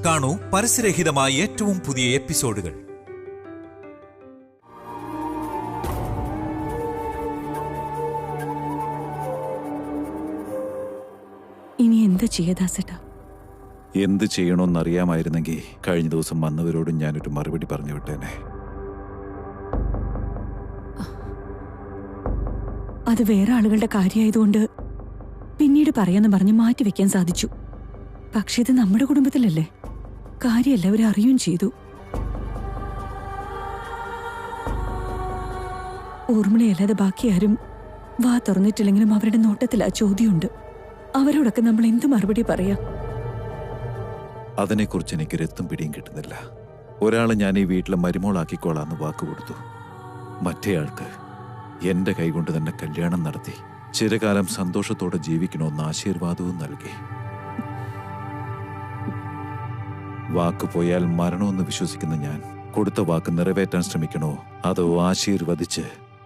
കാണൂ പരസ്യരഹിതമായ ഏറ്റവും പുതിയ എപ്പിസോഡുകൾ. ഇനി എന്ത് ചെയ്യദാസേട്ടാ? എന്ത് ചെയ്യണമെന്നറിയാമായിരുന്നെങ്കിൽ കഴിഞ്ഞ ദിവസം വന്നവരോടും ഞാനൊരു മറുപടി പറഞ്ഞു വിട്ടേനെ. അത് വേറെ ആളുകളുടെ കാര്യമായതുകൊണ്ട് പിന്നീട് പറയാന്ന് പറഞ്ഞ് മാറ്റിവെക്കാൻ സാധിച്ചു. പക്ഷെ ഇത് നമ്മുടെ കുടുംബത്തിലല്ലേ, കാര്യം എല്ലാവരും അറിയുകയും ചെയ്തു. ഊർമിളയല്ലാതെ ബാക്കി ആരും വാ തുറന്നിട്ടില്ലെങ്കിലും അവരുടെ നോട്ടത്തിൽ ആ ചോദ്യമുണ്ട്. അവരോടൊക്കെ നമ്മൾ എന്ത് മറുപടി പറയാം? അതിനെക്കുറിച്ച് എനിക്ക് രത്തും പിടിയും കിട്ടുന്നില്ല. ഒരാളെ ഞാൻ ഈ വീട്ടിലെ മരുമോളാക്കിക്കോളാന്ന് വാക്കുകൊടുത്തു. മറ്റേയാൾക്ക് എന്റെ കൈകൊണ്ട് തന്നെ കല്യാണം നടത്തി ചിരകാലം സന്തോഷത്തോടെ ജീവിക്കണമെന്ന് ആശീർവാദവും നൽകി. വാക്ക് പോയാൽ മരണമെന്ന് വിശ്വസിക്കുന്ന ഞാൻ കൊടുത്ത വാക്ക് നിറവേറ്റാൻ ശ്രമിക്കണോ അതോ ആശീർവദിച്ച്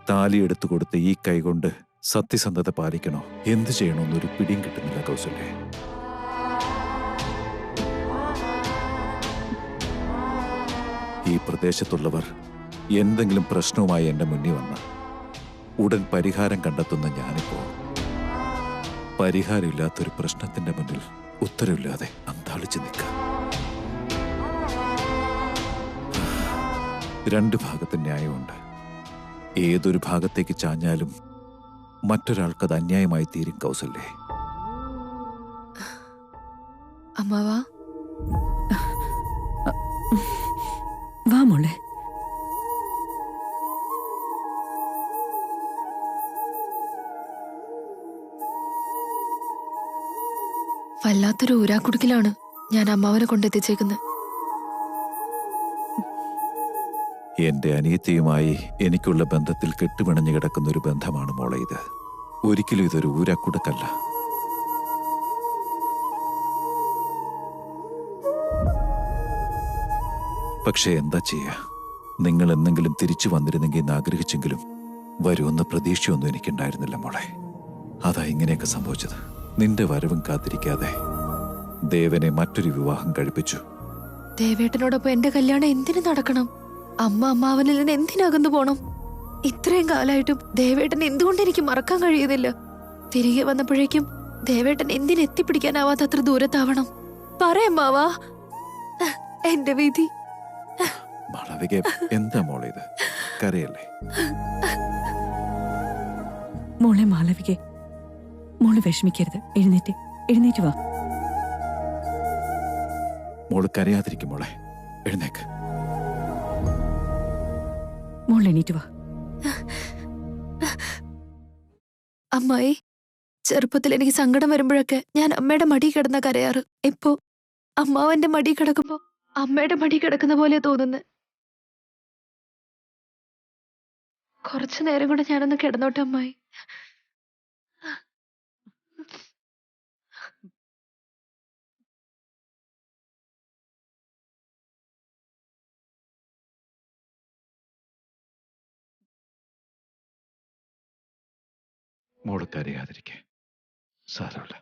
താലിയെടുത്തു കൊടുത്ത് ഈ കൈകൊണ്ട് സത്യസന്ധത പാലിക്കണോ? എന്ത് ചെയ്യണമെന്നൊരു പിടിയും കിട്ടുന്നില്ല കൗസല്യേ. ഈ പ്രദേശത്തുള്ളവർ എന്തെങ്കിലും പ്രശ്നവുമായി എന്റെ മുന്നിൽ വന്ന ഉടൻ പരിഹാരം കണ്ടെത്തുന്ന ഞാനിപ്പോ പരിഹാരമില്ലാത്തൊരു പ്രശ്നത്തിന്റെ മുന്നിൽ ഉത്തരവില്ലാതെ അന്താളിച്ചു നിൽക്കാം. രണ്ട് ഭാഗത്ത് ന്യായമുണ്ട്. ഏതൊരു ഭാഗത്തേക്ക് ചാഞ്ഞാലും മറ്റൊരാൾക്കത് അന്യായമായി തീരും കൗസല്യേ. അമ്മാവാ വാ മോളെ. വല്ലാത്തൊരു ഊരാക്കുടുക്കിലാണ് ഞാൻ അമ്മാവനെ കൊണ്ടെത്തിച്ചേക്കുന്നത്. എന്റെ അനിയത്തിയുമായി എനിക്കുള്ള ബന്ധത്തിൽ കെട്ടുപിണഞ്ഞു കിടക്കുന്ന ഒരു ബന്ധമാണ് മോളെ ഇത്. ഒരിക്കലും ഇതൊരു ഊരാക്കുടുക്കല്ല. പക്ഷെ എന്താ ചെയ്യാ, നിങ്ങൾ എന്തെങ്കിലും തിരിച്ചു വന്നിരുന്നെങ്കിൽ എന്ന് ആഗ്രഹിച്ചെങ്കിലും വരുമെന്ന പ്രതീക്ഷയൊന്നും എനിക്കുണ്ടായിരുന്നില്ല മോളെ. അതാ ഇങ്ങനെയൊക്കെ സംഭവിച്ചത്. നിന്റെ വരവും കാത്തിരിക്കാതെ ദേവനെ മറ്റൊരു വിവാഹം കഴിപ്പിച്ചു. ദേവേട്ടനോടൊപ്പം എന്റെ കല്യാണം എന്തിനു നടക്കണം? അമ്മാവനിൽ നിന്ന് എന്തിനകന്നു പോണം? ഇത്രയും കാലമായിട്ടും ദേവേട്ടൻ എന്തുകൊണ്ട് എനിക്ക് മറക്കാൻ കഴിയുന്നില്ല? തിരികെ വന്നപ്പോഴേക്കും ദേവേട്ടൻ എന്തിനെത്തിപ്പിടിക്കാനാവാത്തത്ര ദൂരത്താവണം? പറയമ്മാവാ, എന്റെ വിധി. മാളവിക, എന്താ മോളെ ഇത്? കരയല്ലേ മോളെ മാളവികെ, മോള് വിഷമിക്കരുത്. എഴുന്നേറ്റ് വാ. മോള് കരയാതിരിക്കും മോളെ. എഴുന്നേക്ക്. മോൾ എണീറ്റ് വാ. അമ്മായി, ചെറുപ്പത്തിൽ എനിക്ക് സങ്കടം വരുമ്പോഴൊക്കെ ഞാൻ അമ്മയുടെ മടി കിടന്ന കരയാറ്. ഇപ്പോ അമ്മാവന്റെ മടി കിടക്കുമ്പോ അമ്മയുടെ മടി കിടക്കുന്ന പോലെ തോന്നുന്നു. കുറച്ചു നേരം കൂടെ ഞാനൊന്ന് കിടന്നോട്ടെ അമ്മായി. മോള് കരയാതിരിക്കെ, സാരമില്ല.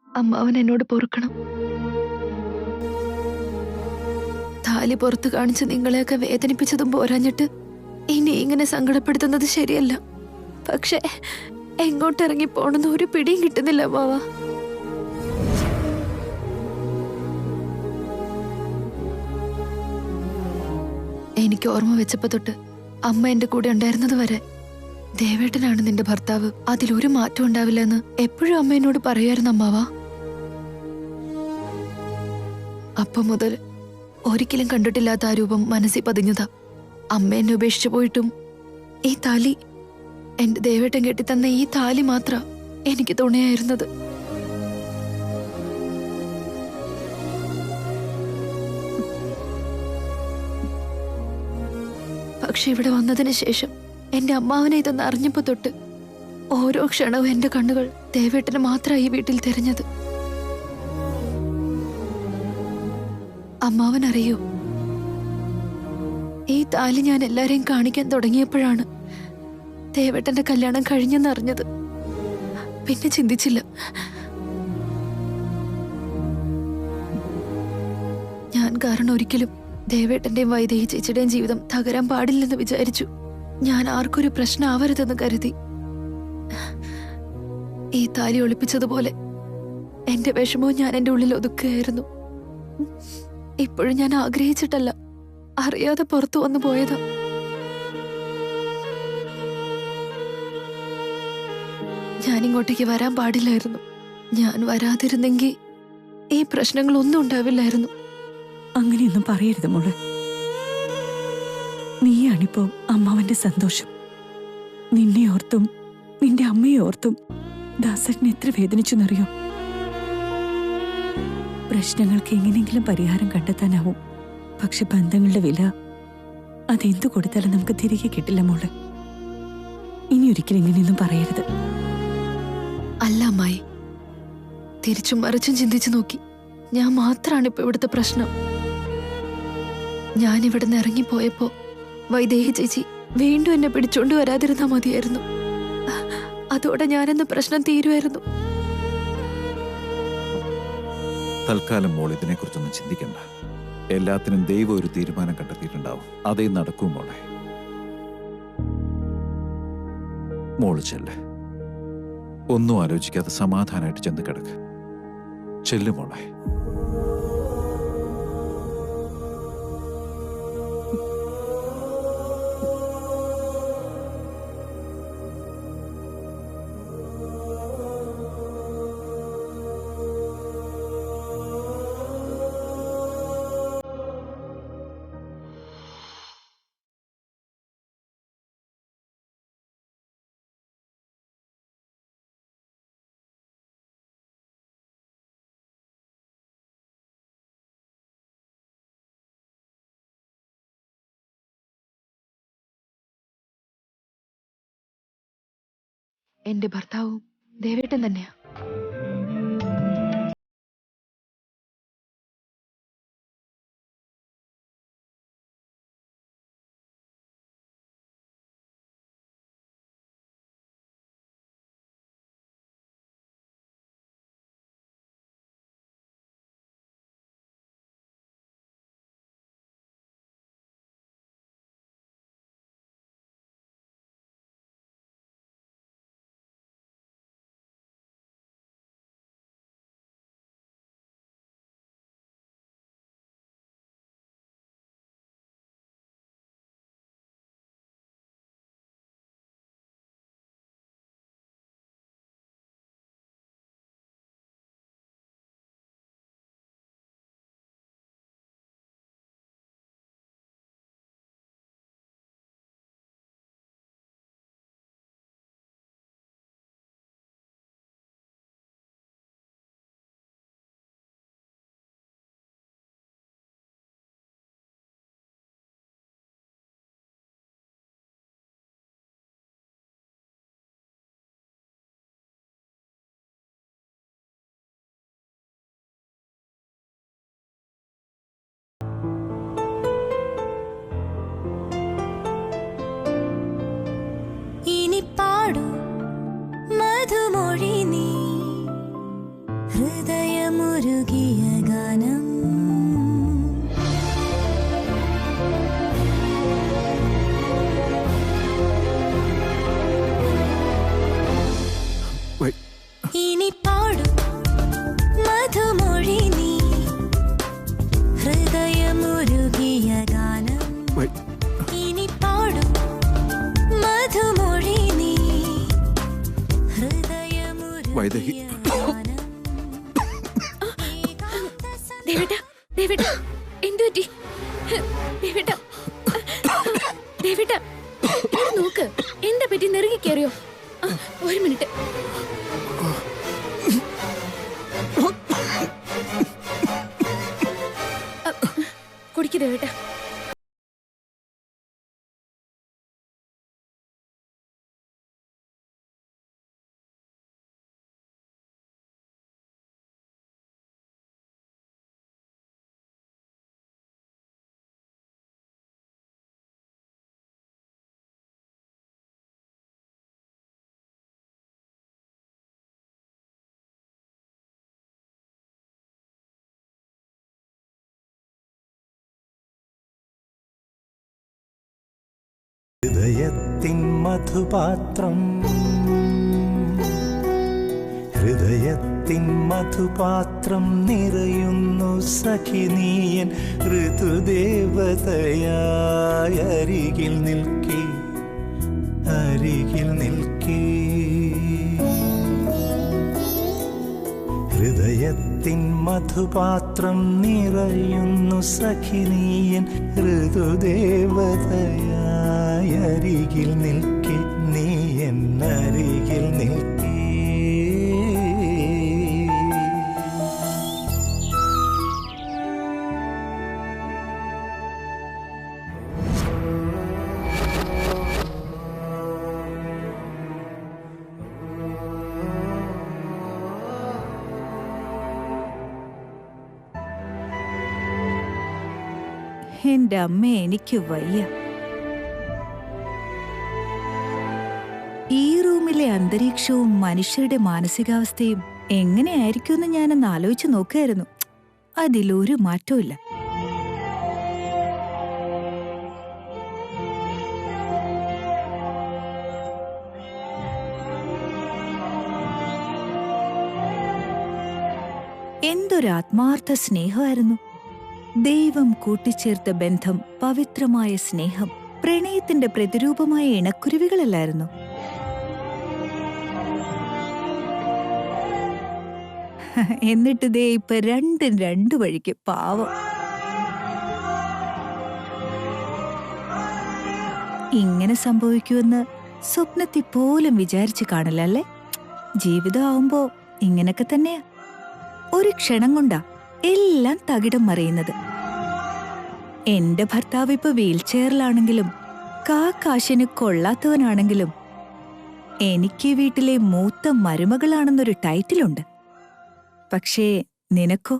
അമ്മാവൻ എന്നോട് പൊറുക്കണം. താലി പുറത്ത് കാണിച്ച് നിങ്ങളെയൊക്കെ വേദനിപ്പിച്ചതും പോരാഞ്ഞിട്ട് ഇനി ഇങ്ങനെ സങ്കടപ്പെടുത്തുന്നത് ശരിയല്ല. പക്ഷെ എങ്ങോട്ടിറങ്ങി പോണെന്ന് ഒരു പിടിയും കിട്ടുന്നില്ല അമ്മാവ. എനിക്ക് ഓർമ്മ വെച്ചപ്പോ തൊട്ട് അമ്മ എന്റെ കൂടെ ഉണ്ടായിരുന്നത് വരെ ദേവേട്ടനാണ് നിന്റെ ഭർത്താവ്, അതിലൊരു മാറ്റം ഉണ്ടാവില്ലെന്ന് എപ്പോഴും അമ്മ എന്നോട് പറയായിരുന്നു അമ്മാവ. അപ്പം മുതൽ ഒരിക്കലും കണ്ടിട്ടില്ലാത്ത ആ രൂപം മനസ്സിൽ പതിഞ്ഞതാ. അമ്മ എന്നെ ഉപേക്ഷിച്ചു പോയിട്ടും ഈ താലി, എന്റെ ദേവേട്ടൻ കെട്ടിത്തന്ന ഈ താലി മാത്ര എനിക്ക് തുണയായിരുന്നത്. പക്ഷെ ഇവിടെ വന്നതിന് ശേഷം എന്റെ അമ്മാവനെ ഇതൊന്ന് അറിഞ്ഞപ്പോ തൊട്ട് ഓരോ ക്ഷണവും എന്റെ കണ്ണുകൾ ദേവേട്ടന് മാത്രമായി ഈ വീട്ടിൽ തിരഞ്ഞത്. അമ്മാവൻ അറിയോ, ഈ താലി ഞാൻ എല്ലാരെയും കാണിക്കാൻ തുടങ്ങിയപ്പോഴാണ് ദേവേട്ടന്റെ കല്യാണം കഴിഞ്ഞെന്നറിഞ്ഞത്. പിന്നെ ചിന്തിച്ചില്ല. ഞാൻ കാരണം ഒരിക്കലും ദേവേട്ടന്റെയും വൈദേഹി ചേച്ചിയുടെയും ജീവിതം തകരാൻ പാടില്ലെന്ന് വിചാരിച്ചു. ഞാൻ ആർക്കൊരു പ്രശ്നമാവരുതെന്ന് കരുതി. ഈ താലി ഒളിപ്പിച്ചതുപോലെ എന്റെ വിഷമവും ഞാൻ എന്റെ ഉള്ളിൽ ഒതുക്കുകയായിരുന്നു. ഇപ്പോഴും ഞാൻ ആഗ്രഹിച്ചിട്ടല്ല, അറിയാതെ പുറത്തു വന്നു പോയതാ. ഞാൻ ഇങ്ങോട്ടേക്ക് വരാൻ പാടില്ലായിരുന്നു. ഞാൻ വരാതിരുന്നെങ്കിൽ ഈ പ്രശ്നങ്ങളൊന്നും ഉണ്ടാവില്ലായിരുന്നു. അങ്ങനെയൊന്നും പറയരുത് മോളെ. നീയാണിപ്പോ അമ്മാവന്റെ സന്തോഷം. നിന്നെ ഓർത്തും നിന്റെ അമ്മയെ ഓർത്തും ദാസേട്ടൻ എത്ര വേദനിച്ചെന്നറിയോ? പ്രശ്നങ്ങൾക്ക് എങ്ങനെയെങ്കിലും പരിഹാരം കണ്ടെത്താനാവും. പക്ഷെ ബന്ധങ്ങളുടെ വില അതെന്തു കൊടുത്താലും നമുക്ക് തിരികെ കിട്ടില്ല മോളെ. ഇനി ഒരിക്കലും ഇങ്ങനെയൊന്നും പറയരുത്. അല്ല അമ്മായി, തിരിച്ചും മറിച്ചും ചിന്തിച്ചു നോക്കി. ഞാൻ മാത്രമാണ് ഇപ്പൊ ഇവിടുത്തെ പ്രശ്നം. ഞാൻ ഇവിടെ നിന്ന് ഇറങ്ങിപ്പോയപ്പോ വൈദേഹി ചേച്ചി വീണ്ടും എന്നെ പിടിച്ചോണ്ട് വരാതിരുന്നാ മതിയായിരുന്നു. അതോടെ ഞാനെന്ന പ്രശ്നം തീരുമായിരുന്നു. തൽക്കാലം മോൾ ഇതിനെക്കുറിച്ചൊന്നും ചിന്തിക്കണ്ട. എല്ലാത്തിനും ദൈവം ഒരു തീരുമാനം കണ്ടെത്തിയിട്ടുണ്ടാവും. അതേ നടക്കൂ മോളെ. മോള് ചെല്ല്. ഒന്നും ആലോചിക്കാതെ സമാധാനമായിട്ട് ചെന്ന് കിടക്ക്. ചെല്ലു മോളെ. എന്റെ ഭർത്താവും ദേവേട്ടൻ തന്നെയാ. ഇനി പാടു മധുമൊഴി നീ, ഹൃദയമുരുകിയ ഗാനം. ഇനി പാടു മധുമൊഴി നീ, ഹൃദയമുരുകിയ ഗാനം. ഇനി പാടു മധുമൊഴി നീ, വൈദേഹി, ദേവേട്ടാ, ദേവേട്ടാ, എന്തു പറ്റി? ദേവേട്ടാ, ദേവേട്ടാ, ഇവിടെ നോക്ക്. എന്താ പറ്റി? നെറുകി കയറിയോ? ഒരു മിനിറ്റ്. കുടിക്ക് ദേവേട്ടാ. ഹൃദയത്തിൻ മധുപാത്രം ഹൃദയത്തിൻ മധുപാത്രം നിറയുന്നു സഖി നീയൻ ഋതുദേവതയായ അരികിൽ നിൽക്കേ അരികിൽ നിൽക്കേ ഹൃദയത്തിൻ മധുപാത്രം നിറയുന്നു സഖി നീയൻ ഋതുദേവതയായ അരികിൽ നിൽക്കേ നീ എന്നരികിൽ നിൽക്കേ. എന്റെ അമ്മ, എനിക്ക് വയ്യ. ഈ റൂമിലെ അന്തരീക്ഷവും മനുഷ്യരുടെ മാനസികാവസ്ഥയും എങ്ങനെയായിരിക്കുമെന്ന് ഞാനൊന്ന് ആലോചിച്ച് നോക്കുകയായിരുന്നു. അതിലൊരു മാറ്റവും. എന്തൊരു ആത്മാർത്ഥ സ്നേഹമായിരുന്നു. ദൈവം കൂട്ടിച്ചേർത്ത ബന്ധം, പവിത്രമായ സ്നേഹം, പ്രണയത്തിന്റെ പ്രതിരൂപമായ ഇണക്കുരുവികളല്ലായിരുന്നു. എന്നിട്ട് ദേ ഇപ്പൊ രണ്ടും രണ്ടു വഴിക്ക്. പാവം. ഇങ്ങനെ സംഭവിക്കുമെന്ന് സ്വപ്നത്തിൽ പോലും വിചാരിച്ചു കാണില്ല അല്ലേ? ജീവിതമാവുമ്പോ ഇങ്ങനൊക്കെ തന്നെയാ. ഒരു ക്ഷണം കൊണ്ടാ എല്ലാം തകിടം മറിയുന്നത്. എന്റെ ഭർത്താവ് ഇപ്പൊ വീൽ ചെയറിലാണെങ്കിലും കാശിന് കൊള്ളാത്തവനാണെങ്കിലും എനിക്ക് വീട്ടിലെ മൂത്ത മരുമകളാണെന്നൊരു ടൈറ്റിലുണ്ട്. പക്ഷേ നിനക്കോ?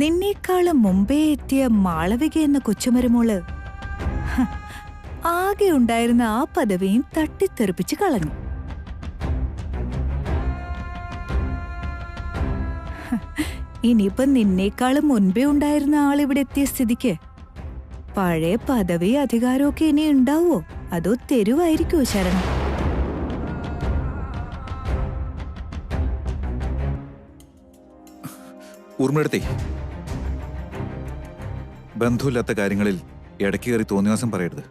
നിന്നേക്കാളും മുമ്പേ എത്തിയ മാളവിക എന്ന കൊച്ചുമരുമോള് ആകെ ഉണ്ടായിരുന്ന ആ പദവിയും തട്ടിത്തെറിപ്പിച്ച് കളഞ്ഞു. ഇനിയിപ്പം നിന്നേക്കാളും മുൻപേ ഉണ്ടായിരുന്ന ആളിവിടെ എത്തിയ സ്ഥിതിക്ക് പഴയ പദവി അധികാരമൊക്കെ ഇനി ഉണ്ടാവോ? അതോ തെരുവായിരിക്കുമോ ശരണം? ഊർമ്മയെടുത്തേ, ബന്ധമില്ലാത്ത കാര്യങ്ങളിൽ ഇടയ്ക്ക് കയറി തോന്നിവാസം പറയരുത്.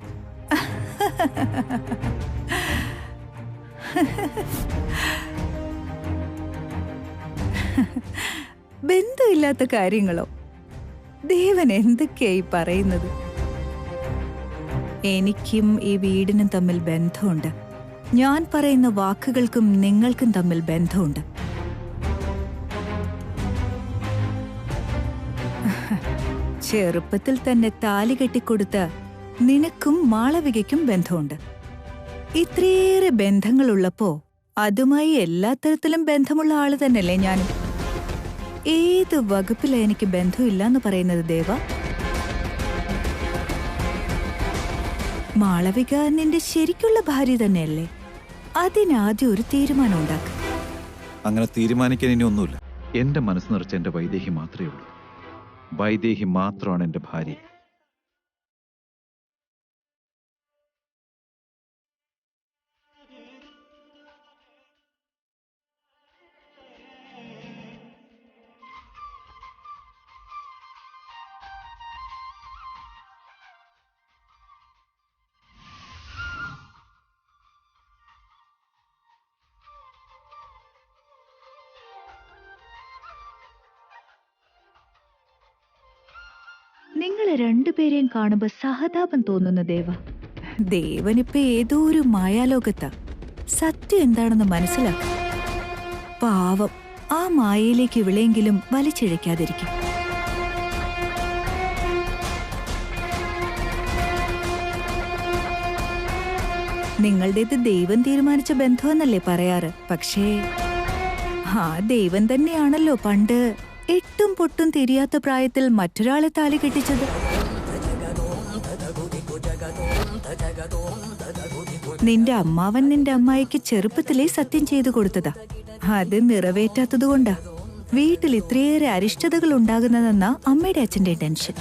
ബന്ധമില്ലാത്ത കാര്യങ്ങളോ? ദേവൻ എന്തൊക്കെയായി പറയുന്നത്? എനിക്കും ഈ വീടിനും തമ്മിൽ ബന്ധമുണ്ട്. ഞാൻ പറയുന്ന വാക്കുകൾക്കും നിങ്ങൾക്കും തമ്മിൽ ബന്ധമുണ്ട്. ചെറുപ്പത്തിൽ തന്നെ താലി കെട്ടിക്കൊടുത്ത നിനക്കും മാളവികയ്ക്കും ബന്ധമുണ്ട്. ഇത്രയേറെ ബന്ധങ്ങളുള്ളപ്പോ അതുമായി എല്ലാ തരത്തിലും ബന്ധമുള്ള ആള് തന്നെയല്ലേ ഞാനും? ഏത് വകുപ്പിലാ എനിക്ക് ബന്ധമില്ലാന്ന് പറയുന്നത് ദേവ? മാളവിക നിന്റെ ശരിക്കുള്ള ഭാര്യ തന്നെയല്ലേ? അതിനാദ്യം ഒരു തീരുമാനം ഉണ്ടാക്കുക. അങ്ങനെ തീരുമാനിക്കാൻ ഇനി ഒന്നുമില്ല. എന്റെ മനസ്സ് നിറച്ച എന്റെ വൈദേഹി മാത്രമേ ഉള്ളൂ. വൈദേഹി മാത്രമാണ് എന്റെ ഭാര്യ. നിങ്ങളെ രണ്ടുപേരെയും കാണുമ്പോ സഹതാപം തോന്നുന്നു ദേവ. ദേവനിപ്പോ ഏതോ ഒരു മായാലോകത്താ. സത്യം എന്താണെന്ന് മനസ്സിലാക്കും. പാവം, ആ മായയിലേക്ക് ഇവളെങ്കിലും വലിച്ചിഴയ്ക്കാതിരിക്കും. നിങ്ങളുടേത് ദൈവം തീരുമാനിച്ച ബന്ധമെന്നല്ലേ പറയാറ്? പക്ഷേ ആ ദൈവം തന്നെയാണല്ലോ പണ്ട് എട്ടും പൊട്ടും തിരിയാത്ത പ്രായത്തിൽ മറ്റൊരാളെ താലി കെട്ടിച്ചത്. നിന്റെ അമ്മാവൻ നിന്റെ അമ്മായിക്ക് ചെറുപ്പത്തിലേ സത്യം ചെയ്തു കൊടുത്തതാ. അത് നിറവേറ്റാത്തതുകൊണ്ടാ വീട്ടിൽ ഇത്രയേറെ അരിഷ്ടതകൾ ഉണ്ടാകുന്നതെന്ന അമ്മയുടെ അച്ഛന്റെ ടെൻഷൻ.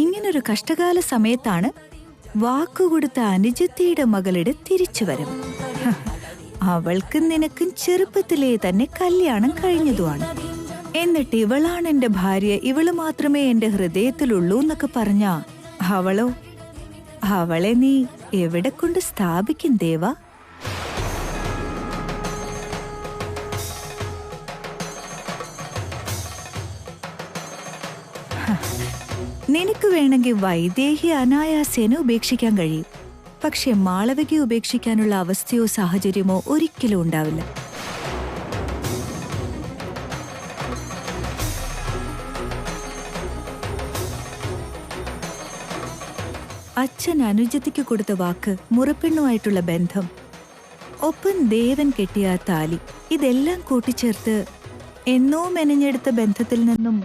ഇങ്ങനൊരു കഷ്ടകാല സമയത്താണ് വാക്കുകൊടുത്ത അനുജത്തിയുടെ മകളുടെ തിരിച്ചുവരവ്. അവൾക്കും നിനക്കും ചെറുപ്പത്തിലേ തന്നെ കല്യാണം കഴിഞ്ഞതുമാണ്. എന്നിട്ട് ഇവളാണ് എന്റെ ഭാര്യ, ഇവള് മാത്രമേ എന്റെ ഹൃദയത്തിലുള്ളൂ എന്നൊക്കെ പറഞ്ഞ അവളെ നീ എവിടെ കൊണ്ട് സ്ഥാപിക്കും ദേവാ? നിനക്ക് വേണമെങ്കിൽ വൈദേഹി അനായാസേന ഉപേക്ഷിക്കാൻ കഴിയും. പക്ഷെ മാളവികയെ ഉപേക്ഷിക്കാനുള്ള അവസ്ഥയോ സാഹചര്യമോ ഒരിക്കലും ഉണ്ടാവില്ല. അച്ഛൻ അനുജത്തിക്ക് കൊടുത്ത വാക്ക്, മുറപ്പെണ്ണുമായിട്ടുള്ള ബന്ധം, ഒപ്പം ദേവൻ കെട്ടിയ ആ താലി, ഇതെല്ലാം കൂട്ടിച്ചേർത്ത് എന്നോ മെനഞ്ഞെടുത്ത ബന്ധത്തിൽ നിന്നും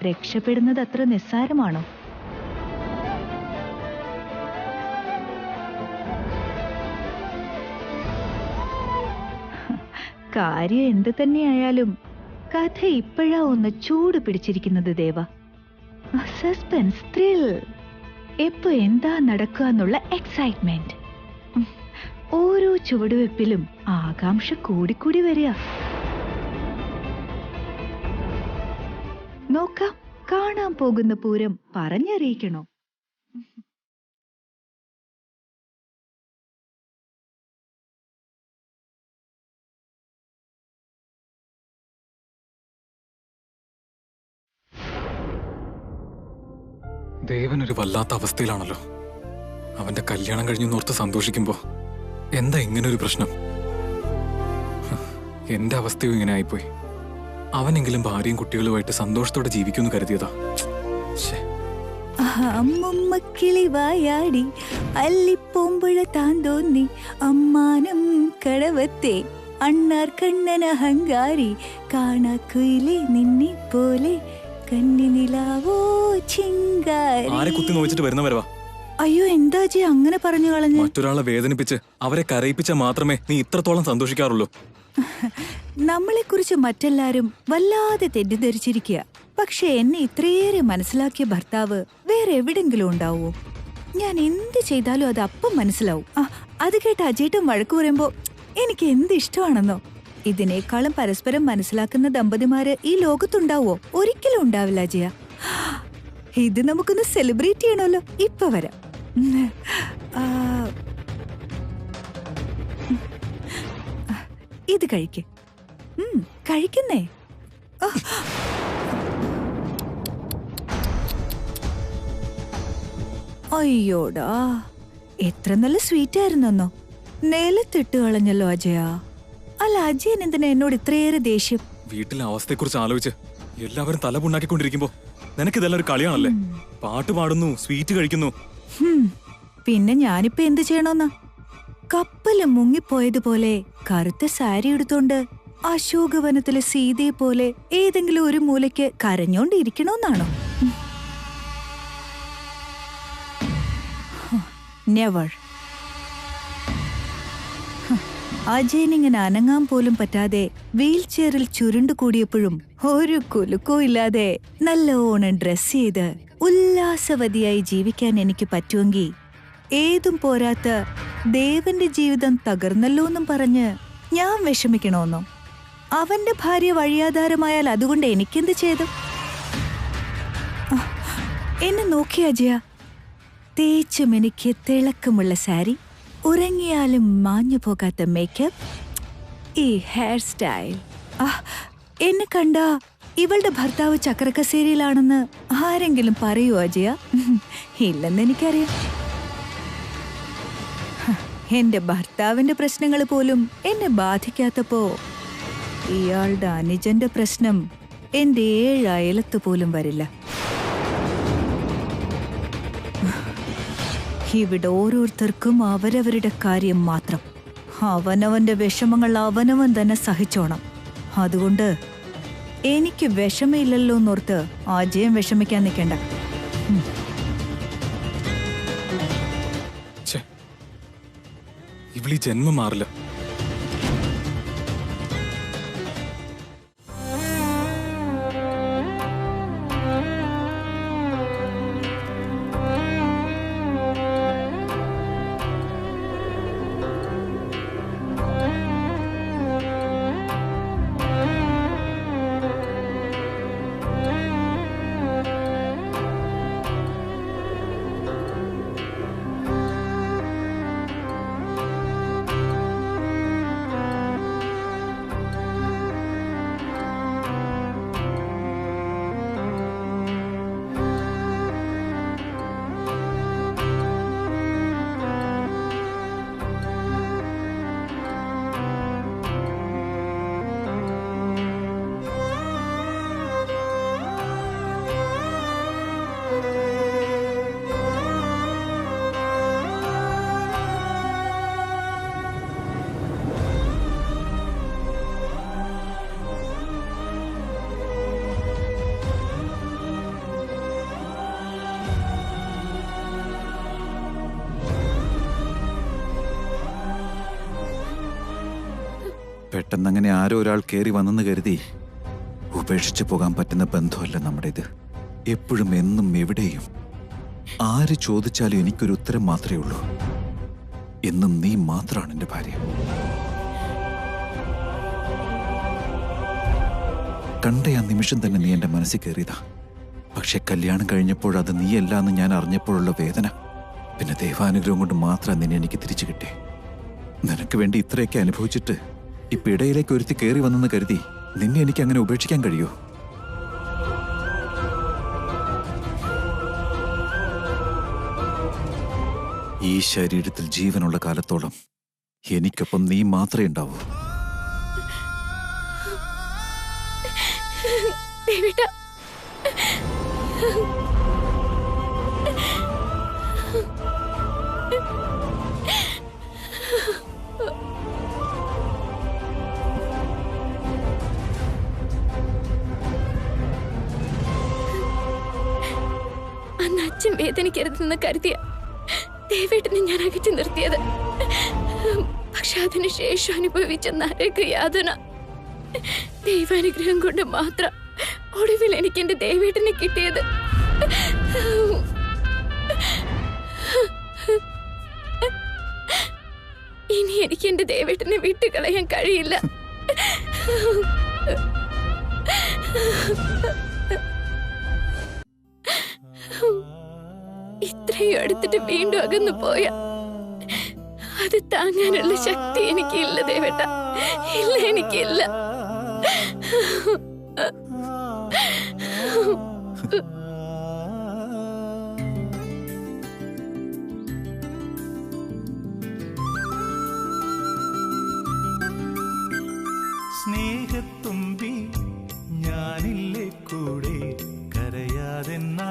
രക്ഷപ്പെടുന്നത് അത്ര നിസ്സാരമാണോ? കാര്യം എന്ത് തന്നെയായാലും കഥ ഇപ്പോഴാ ഒന്ന് ചൂട് പിടിച്ചിരിക്കുന്നത് ദേവ. സസ്പെൻസ്, ത്രിൽ, എപ്പോ എന്താ നടക്കുക എന്നുള്ള എക്സൈറ്റ്മെന്റ്. ഓരോ ചുവടുവെപ്പിലും ആകാംക്ഷ കൂടിക്കൂടി വരിക. നോക്കാം, കാണാൻ പോകുന്ന പൂരം പറഞ്ഞറിയിക്കണോ? ദേവൻ ഒരു വല്ലാത്ത അവസ്ഥയിലാണല്ലോ. അവന്റെ കല്യാണം കഴിഞ്ഞെന്നോർത്ത് സന്തോഷിക്കുമ്പോ എന്താ ഇങ്ങനൊരു പ്രശ്നം? എന്റെ അവസ്ഥയും ഇങ്ങനെ ആയിപ്പോയി. അവനെങ്കിലും ഭാര്യയും കുട്ടികളുമായിട്ട് സന്തോഷത്തോടെ ജീവിക്കുമെന്ന് കരുതിയതാ. അമ്മമ്മക്കിളി വായാടി അല്ലിപ്പോമ്പുഴ താന്തോന്നി അമ്മാനം കടവത്തെ അണ്ണാർ കണ്ണന ഹങ്കാരി കാണാക്കുയിലെ നിന്നെ പോലെ കന്നിനിലാവോ ചിങ്കാരി. ആരെ കുത്തി നോച്ചിട്ട് വരുന്നവരവാ? അയ്യോ, എന്താ ജി അങ്ങനെ പറഞ്ഞു കളഞ്ഞു? മറ്റൊരാളെ വേദനിപ്പിച്ച് അവരെ കരയിപ്പിച്ച മാത്രമേ നീ ഇത്രത്തോളം സന്തോഷിക്കാറുള്ളൂ. നമ്മളെ കുറിച്ച് മറ്റെല്ലാരും വല്ലാതെ തെറ്റിദ്ധരിച്ചിരിക്കുക. പക്ഷെ എന്നെ ഇത്രയേറെ മനസ്സിലാക്കിയ ഭർത്താവ് വേറെ എവിടെങ്കിലും ഉണ്ടാവോ? ഞാൻ എന്ത് ചെയ്താലും അത് അപ്പം മനസ്സിലാവും. അത് കേട്ട് അജേട്ടും വഴക്കു പറയുമ്പോ എനിക്ക് എന്ത് ഇഷ്ടമാണെന്നോ. ഇതിനേക്കാളും പരസ്പരം മനസ്സിലാക്കുന്ന ദമ്പതിമാര് ഈ ലോകത്തുണ്ടാവോ? ഒരിക്കലും ഉണ്ടാവില്ല അജയ. ഇത് നമുക്കൊന്ന് സെലിബ്രേറ്റ് ചെയ്യണമല്ലോ. ഇപ്പൊ വരാം. ഇത് കഴിക്ക്. കഴിക്കുന്നേ. അയ്യോടാ, എത്ര നല്ല സ്വീറ്റ് ആയിരുന്നോ. നിലത്തിട്ട് കളഞ്ഞല്ലോ അജയ. അല്ല, അജയൻ എന്തിനാ എന്നോട് ഇത്രയേറെ ദേഷ്യം? വീട്ടിലെ അവസ്ഥയെക്കുറിച്ച് ആലോചിച്ച് എല്ലാവരും തലപുണ്ണാക്കിക്കൊണ്ടിരിക്കുമ്പോ നിനക്കിതെല്ലാം ഒരു കളിയാണല്ലേ? പാട്ട് പാടുന്നു, സ്വീറ്റ് കഴിക്കുന്നു. പിന്നെ ഞാനിപ്പോ എന്ത് ചെയ്യണോന്നാ? കപ്പല് മുങ്ങിപ്പോയതുപോലെ കറുത്ത സാരി എടുത്തോണ്ട് അശോകവനത്തിലെ സീതയെ പോലെ ഏതെങ്കിലും ഒരു മൂലയ്ക്ക് കരഞ്ഞോണ്ടിരിക്കണോന്നാണോ? നെവർ. അജയനിങ്ങനെ അനങ്ങാൻ പോലും പറ്റാതെ വീൽ ചെയറിൽ ചുരുണ്ടുകൂടിയപ്പോഴും ഒരു കുലുക്കോ ഇല്ലാതെ നല്ലോണം ഡ്രസ് ചെയ്ത് ഉല്ലാസവതിയായി ജീവിക്കാൻ എനിക്ക് പറ്റുമെങ്കിൽ ഏതും പോരാത്ത ദേവന്റെ ജീവിതം തകർന്നല്ലോന്നും പറഞ്ഞ് ഞാൻ വിഷമിക്കണോന്നോ? അവന്റെ ഭാര്യ വഴിയാധാരമായാൽ അതുകൊണ്ട് എനിക്കെന്ത് ചെയ്തു? എന്നെ നോക്കി അജയ. തേച്ചും എനിക്ക് തിളക്കമുള്ള സാരി, ഉറങ്ങിയാലും മാഞ്ഞു പോകാത്ത മേക്കപ്പ്, ഈ ഹെയർ സ്റ്റൈൽ. എന്നെ കണ്ട ഇവളുടെ ഭർത്താവ് ചക്രക്കസേരയിലാണെന്ന് ആരെങ്കിലും പറയൂ അജയ? ഇല്ലെന്ന് എനിക്കറിയാം. എന്റെ ഭർത്താവിന്റെ പ്രശ്നങ്ങൾ പോലും എന്നെ ബാധിക്കാത്തപ്പോ ഇയാളുടെ അനുജന്റെ പ്രശ്നം എന്റെ 7 അയലത്ത് പോലും വരില്ല. ഇവിടെ ഓരോരുത്തർക്കും അവരവരുടെ കാര്യം മാത്രം. അവനവന്റെ വിഷമങ്ങൾ അവനവൻ തന്നെ സഹിച്ചോണം. അതുകൊണ്ട് എനിക്ക് വിഷമയില്ലല്ലോ എന്നോർത്ത് അജയം വിഷമിക്കാൻ നിൽക്കണ്ട. ഇവളീ ജന്മം മാറില്ല. പെട്ടെന്നങ്ങനെ ആരോ ഒരാൾ കയറി വന്നെന്ന് കരുതി ഉപേക്ഷിച്ചു പോകാൻ പറ്റുന്ന ബന്ധമല്ല നമ്മുടേത്. എപ്പോഴും എന്നും എവിടെയും ആര് ചോദിച്ചാലും എനിക്കൊരു ഉത്തരം മാത്രമേ ഉള്ളൂ. എന്നും നീ മാത്രമാണ് എൻ്റെ ഭാര്യ. കണ്ട ആ നിമിഷം തന്നെ നീ എൻ്റെ മനസ്സിൽ കയറിയതാ. പക്ഷെ കല്യാണം കഴിഞ്ഞപ്പോഴത് നീയല്ല എന്ന് ഞാൻ അറിഞ്ഞപ്പോഴുള്ള വേദന, പിന്നെ ദൈവാനുഗ്രഹം കൊണ്ട് മാത്രം നിന്നെ എനിക്ക് തിരിച്ചു കിട്ടേ. നിനക്ക് വേണ്ടി ഇത്രയൊക്കെ അനുഭവിച്ചിട്ട് ഇപ്പൊ ഇടയിലേക്ക് ഒരുത്തി കയറി വന്നെന്ന് കരുതി നിന്നെ എനിക്ക് അങ്ങനെ ഉപേക്ഷിക്കാൻ കഴിയോ? ഈ ശരീരത്തിൽ ജീവനുള്ള കാലത്തോളം എനിക്കൊപ്പം നീ മാത്രമേ ഉണ്ടാവൂ. ദേവേട്ടാ, അന്ന് അച്ഛൻ വേദനിക്കരുതെന്ന് കരുതിയ ദേവേട്ടനെ ഞാൻ അകറ്റി നിർത്തിയത്. പക്ഷെ അതിനുശേഷം അനുഭവിച്ച നരകയാതന, ദൈവാനുഗ്രഹം കൊണ്ട് മാത്രം ഒടുവിൽ എനിക്ക് എന്റെ ദേവേട്ടനെ കിട്ടിയത്. ഇനി എനിക്ക് എന്റെ ദേവേട്ടനെ വിട്ടുകളയാൻ കഴിയില്ല. ഇത്രയും എടുത്തിട്ട് വീണ്ടും അകന്നു പോയ അത് താങ്ങാനുള്ള ശക്തി എനിക്കില്ല ദേവേട്ട, ഇല്ല, എനിക്കില്ല. സ്നേഹത്തുമ്പി ഞാനില്ലേ കൂടെ, കരയാതെന്നാ